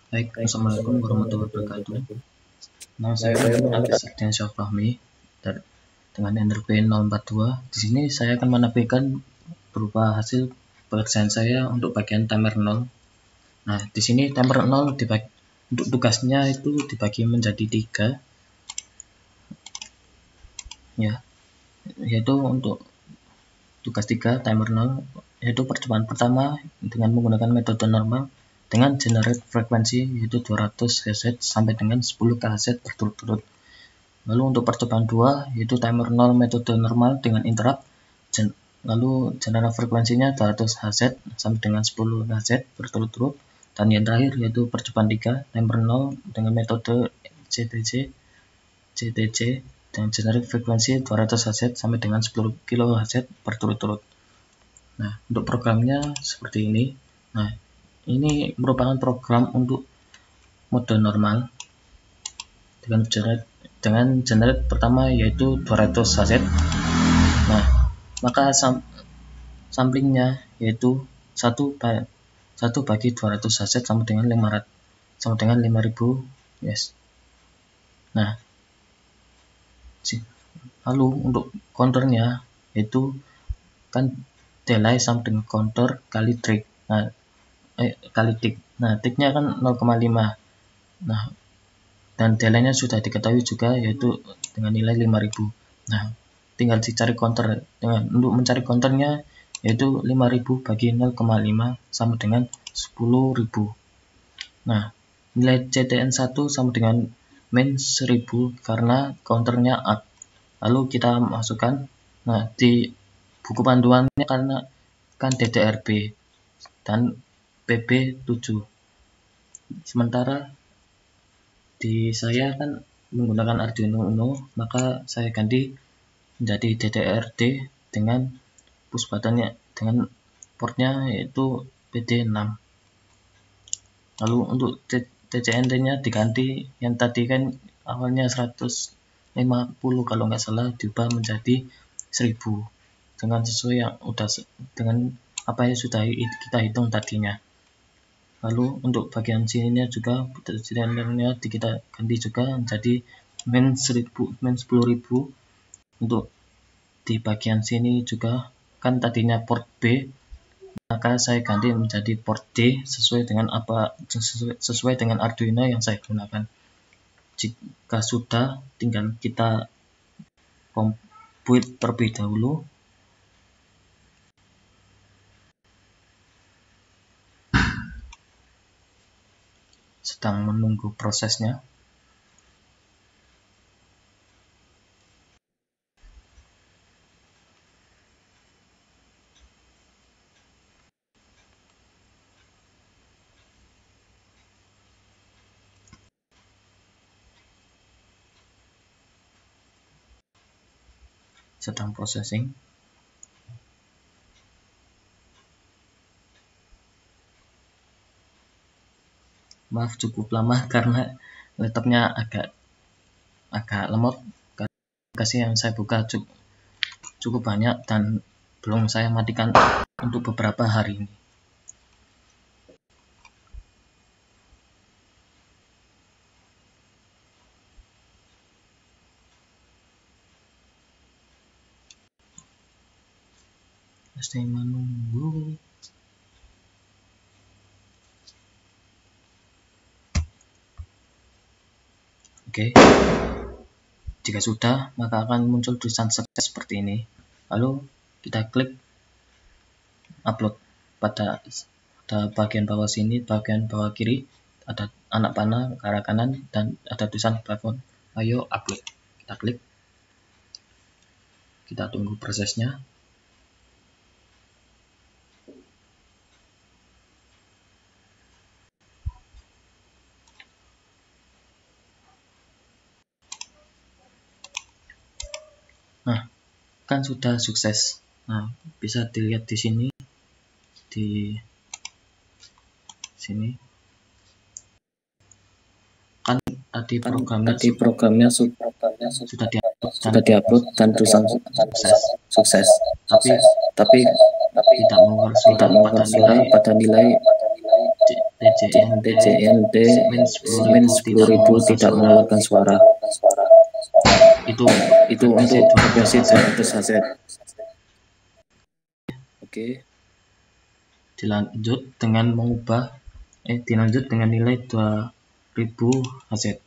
Baik, Assalamualaikum warahmatullahi wabarakatuh. Nama saya Muhammad Ardian Syafahmi dengan NRP 042. Di sini saya akan menampilkan berupa hasil pekerjaan saya untuk bagian timer 0. Nah, di sini timer 0 untuk tugasnya itu dibagi menjadi 3. Ya, yaitu untuk tugas 3 timer 0 yaitu percobaan pertama dengan menggunakan metode normal dengan generate frekuensi yaitu 200 Hz sampai dengan 10 kHz berturut-turut. Lalu untuk percobaan 2 yaitu timer 0 metode normal dengan interrupt, lalu generate frekuensinya 200 Hz sampai dengan 10 Hz berturut-turut. Dan yang terakhir yaitu percobaan 3 timer 0 dengan metode CTC dengan generate frekuensi 200 Hz sampai dengan 10 kHz berturut-turut. Nah, untuk programnya seperti ini. Nah, ini merupakan program untuk mode normal dengan generate pertama yaitu 200 Hz. Nah, maka samplingnya yaitu 1 bagi 200 Hz sama dengan 5000 yes. Nah, lalu untuk counternya yaitu kan delay sama dengan counter kali tick. Nah, ticknya kan 0,5. Nah, dan delaynya sudah diketahui juga yaitu dengan nilai 5000. Nah, tinggal dicari counter. Untuk mencari counternya yaitu 5000 bagi 0,5 sama dengan 10.000. Nah, nilai CTN1 sama dengan min 1000 karena counternya up. Lalu kita masukkan. Nah, di buku panduannya karena kan DDRB dan PB7. Sementara di saya kan menggunakan Arduino Uno, maka saya ganti menjadi DDRD dengan push buttonnya dengan portnya yaitu PD6. Lalu untuk TCNT-nya diganti, yang tadi kan awalnya 150 kalau nggak salah diubah menjadi 1000 dengan sesuai yang dengan apa yang sudah kita hitung tadinya. Lalu untuk bagian sininya juga silindernya kita ganti juga menjadi min 10.000. Untuk di bagian sini juga kan tadinya port B, maka saya ganti menjadi port D sesuai dengan Arduino yang saya gunakan. Jika sudah, tinggal kita compute terlebih dahulu. Sedang menunggu prosesnya. Sedang processing. Maaf cukup lama karena laptopnya agak lemot. Aplikasi yang saya buka cukup banyak dan belum saya matikan untuk beberapa hari ini. Pasti menunggu. Oke. Jika sudah, maka akan muncul tulisan sukses seperti ini. Lalu kita klik upload. Pada bagian bawah sini, bagian bawah kiri ada anak panah ke arah kanan dan ada tulisan platform. Ayo upload. Kita klik. Kita tunggu prosesnya. Nah, kan sudah sukses. Nah, bisa dilihat di sini. Di sini kan tadi programnya sudah diupload dan tulisan sukses, tapi tidak mengeluarkan suara pada nilai TJNT min 10.000 tidak mengeluarkan suara. Itu untuk frekuensi 200 Hz. Oke. Dilanjut dengan nilai 2000 Hz.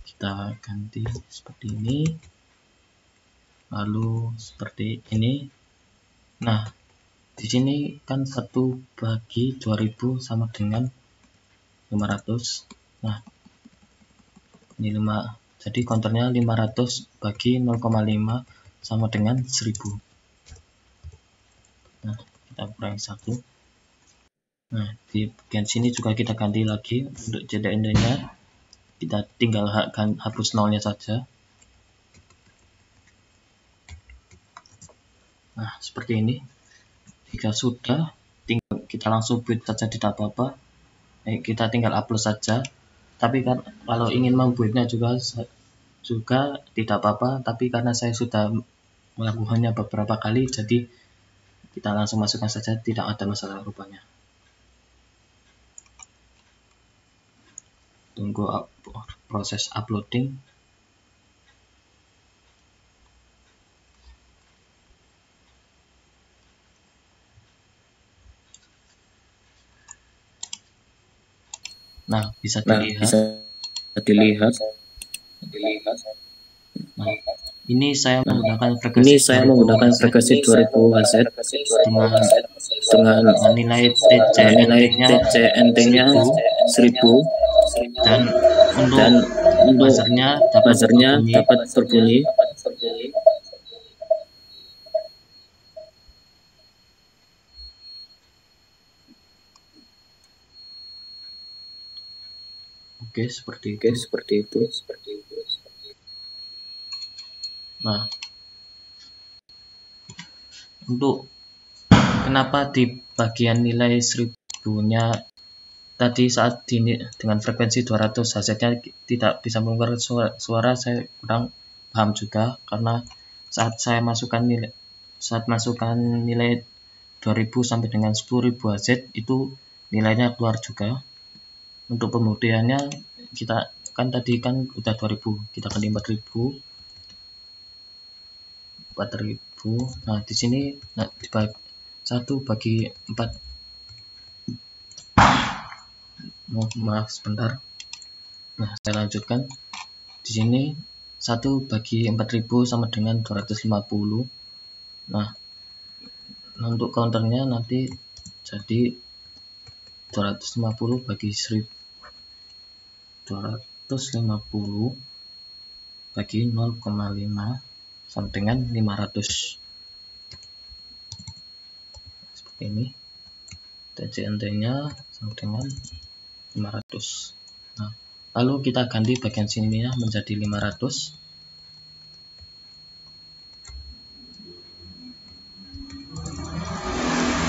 Kita ganti seperti ini, lalu seperti ini. Nah, di sini kan 1 bagi 2000 sama dengan 500. Nah, ini 5, jadi counternya 500 bagi 0,5 sama dengan 1000. Nah, kita kurangi 1. Nah, di bagian sini juga kita ganti lagi untuk JDND nya, kita tinggal hapus nolnya saja. Nah, seperti ini. Jika sudah, tinggal kita langsung build saja, tidak apa-apa. Kita tinggal upload saja. Tapi kan kalau ingin membuatnya juga tidak apa-apa, tapi karena saya sudah melakukannya beberapa kali, jadi kita langsung masukkan saja, tidak ada masalah rupanya. Tunggu proses uploading. Nah, bisa dilihat. Nah, ini saya menggunakan frekuensi 2000 Hz dengan nilai TJNT-nya 1000, dan untuk buzzernya dapat berbunyi. Oke, seperti itu. Nah, untuk kenapa di bagian nilai 1000-nya tadi saat dengan frekuensi 200 Hz-nya tidak bisa mengeluarkan suara, saya kurang paham juga, karena saat masukkan nilai 2000 sampai dengan 10.000 Hz itu nilainya keluar juga. Untuk pembuktiannya, kita kan tadi kan udah 2000, kita ganti 4000. Nah, di sini dibagi 1 bagi 4. Maaf sebentar. Nah, saya lanjutkan. Di sini 1 bagi 4000 sama dengan 250. Nah, untuk counternya nanti jadi 250 bagi 1000. 250 bagi 0,5 sama dengan 500. Seperti ini. TJNT-nya sama dengan 500. Nah, lalu kita ganti bagian sininya menjadi 500.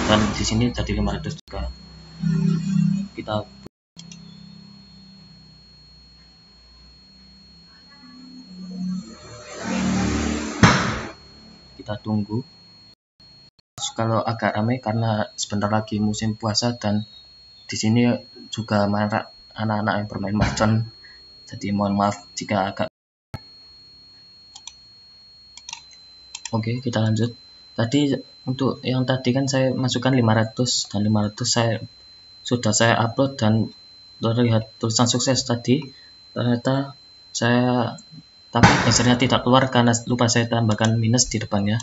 Dan di sini jadi 500 juga. Kita tunggu. Kalau agak ramai karena sebentar lagi musim puasa, dan di sini juga marak anak-anak yang bermain mercon, jadi mohon maaf jika agak. Oke, kita lanjut. Tadi untuk yang tadi kan saya masukkan 500, dan 500 sudah saya upload dan terlihat tulisan sukses tadi. Ternyata tapi buzzernya tidak keluar karena lupa saya tambahkan minus di depannya.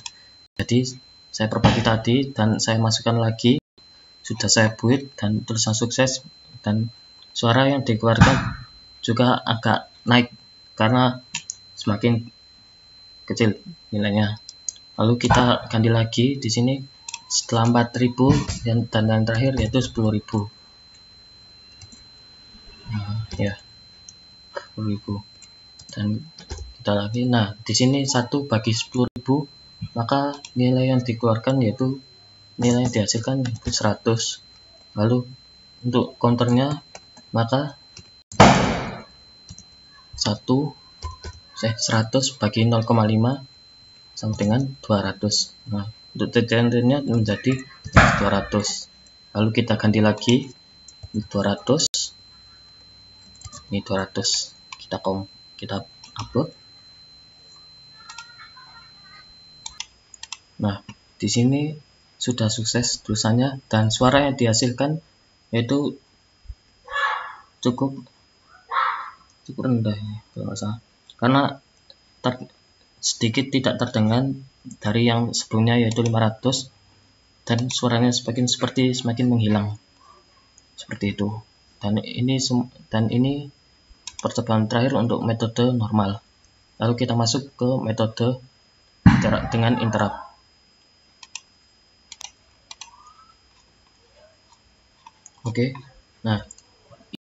Jadi saya perbaiki tadi dan saya masukkan lagi, sudah saya build dan tulisan sukses, dan suara yang dikeluarkan juga agak naik karena semakin kecil nilainya. Lalu kita ganti lagi di sini setelah 4000 dan yang terakhir yaitu 10.000. Nah, ya 10.000 dan kita lagi. Nah, di sini 1 bagi 10.000, maka nilai yang dikeluarkan yaitu nilai yang dihasilkan yaitu 100. Lalu untuk counternya maka 100 bagi 0,5 sama dengan 200. Nah, untuk TJNT-nya menjadi 200. Lalu kita ganti lagi ini 200, ini 200. Kita upload. Nah, di sini sudah sukses tulisannya dan suara yang dihasilkan yaitu cukup rendah ini kalau nggak salah, karena sedikit tidak terdengar dari yang sebelumnya yaitu 500, dan suaranya semakin menghilang seperti itu. Dan ini percobaan terakhir untuk metode normal. Lalu kita masuk ke metode dengan interrupt. Oke. Nah,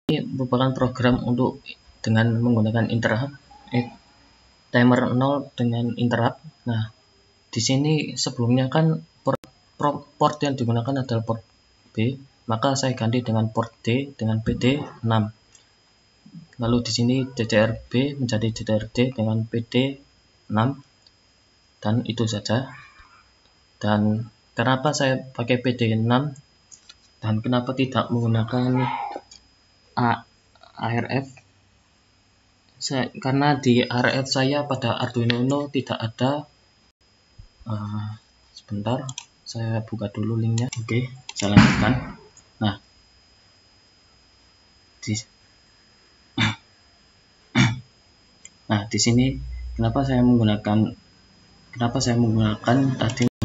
ini merupakan program untuk dengan menggunakan interrupt, timer 0 dengan interrupt. Nah, di sini sebelumnya kan port yang digunakan adalah port B, maka saya ganti dengan port D dengan PD 6. Lalu di sini DDR-B menjadi DDR-D dengan PD 6, dan itu saja. Dan kenapa saya pakai PD 6 dan kenapa tidak menggunakan ARF? Karena di ARF saya pada Arduino Uno tidak ada. Sebentar, saya buka dulu linknya. Oke, saya lanjutkan. Nah, di sini kenapa saya menggunakan PD06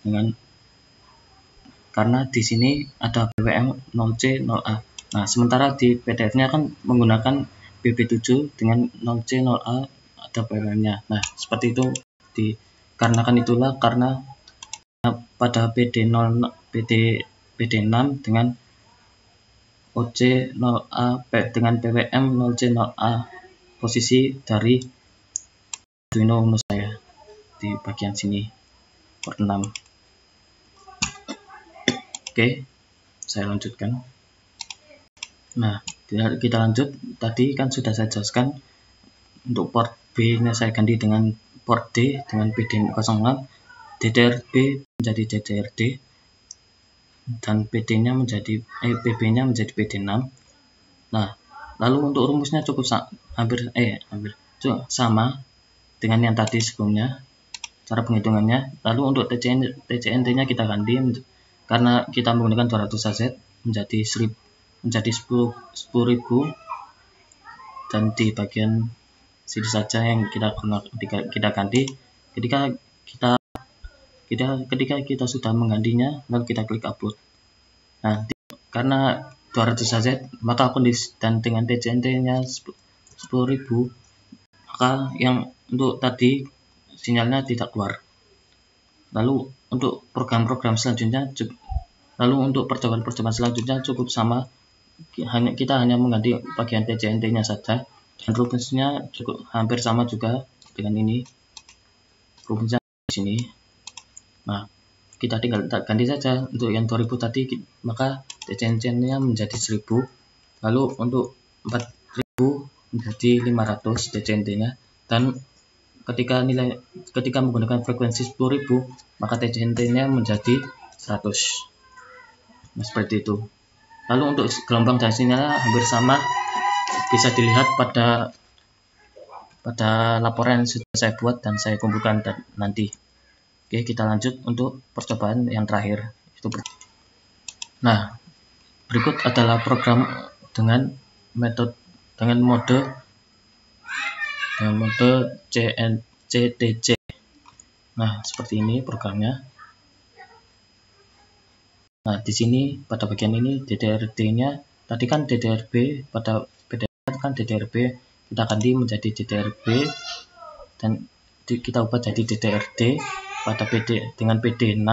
dengan, karena di sini ada BWM 0C 0A. Nah, sementara di PDF-nya kan menggunakan BB7 dengan 0C 0A, ada BWM-nya. Nah, seperti itu karena pada PD6 dengan OC 0A dengan BWM 0C 0A posisi dari Arduino Uno saya di bagian sini port 6. Oke, saya lanjutkan. Nah, kita lanjut. Tadi kan sudah saya jelaskan untuk port B nya saya ganti dengan port D dengan PD06, DDR-B menjadi DDR-D, dan PD-nya menjadi PB-nya menjadi PD6. Nah, lalu untuk rumusnya cukup hampir sama dengan yang tadi sebelumnya cara penghitungannya. Lalu untuk TCNT-nya kita ganti, karena kita menggunakan 200 saset menjadi 10.000, dan di bagian sini saja yang kita ganti. Ketika kita sudah menggantinya, lalu kita klik upload. Nah, karena 200 saja, maka dan dengan TCNT-nya 10.000, maka yang untuk tadi sinyalnya tidak keluar. Lalu untuk program-program selanjutnya, untuk percobaan selanjutnya cukup sama, kita hanya mengganti bagian TCNT-nya saja, dan rumusnya cukup hampir sama juga dengan ini. Rumusnya di sini. Nah, kita tinggal ganti saja untuk yang 2000 tadi, maka TCNT-nya menjadi 1000, lalu untuk 4000 menjadi 500 TCNT-nya, dan ketika menggunakan frekuensi 10.000, maka TCNT-nya menjadi 100. Nah, seperti itu. Lalu untuk gelombang dan sinyalnya hampir sama, bisa dilihat pada laporan yang sudah saya buat dan saya kumpulkan nanti. Oke, kita lanjut untuk percobaan yang terakhir. Nah, berikut adalah program dengan mode CTC. Nah, seperti ini programnya. Nah, di sini pada bagian ini DDR-D-nya, tadi kan DDR-B, pada PDR kan DDR-B, kita ganti menjadi DDR-B dan kita ubah jadi DDR-D pada PD dengan PD6,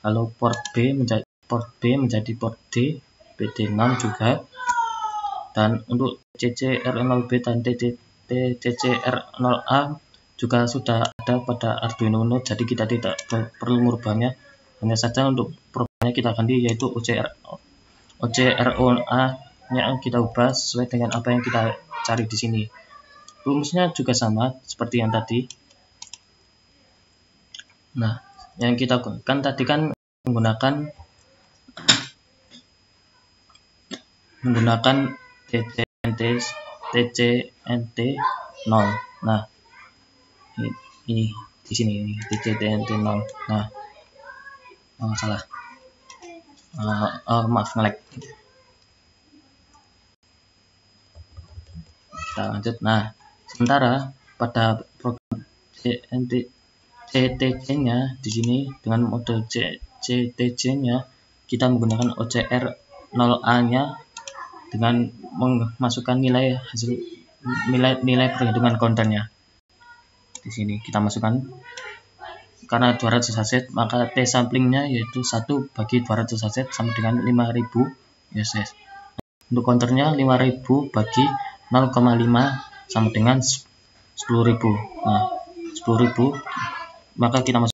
lalu port B menjadi port D, PD6 juga. Dan untuk CCR0B dan CCR0A juga sudah ada pada Arduino Uno, jadi kita tidak perlu merubahnya. Hanya saja untuk programnya kita ganti, yaitu OCROA yang kita ubah sesuai dengan apa yang kita cari di sini. Rumusnya juga sama seperti yang tadi. Nah, yang kita kan tadi kan menggunakan menggunakan TCNT 0. Nah, ini di sini ini TCNT 0. Nah, salah. Maaf, nge-lag. Kita lanjut. Nah, sementara pada program CTC-nya di sini dengan mode CTC-nya kita menggunakan OCR 0A-nya dengan memasukkan nilai hasil nilai perhitungan counternya. Di sini kita masukkan karena 200 aset, maka T samplingnya yaitu 1 bagi 200 aset sama dengan 5000 USS. Untuk counternya 5000 bagi 0,5 sama dengan 10.000. Nah, 10.000 maka kita masuk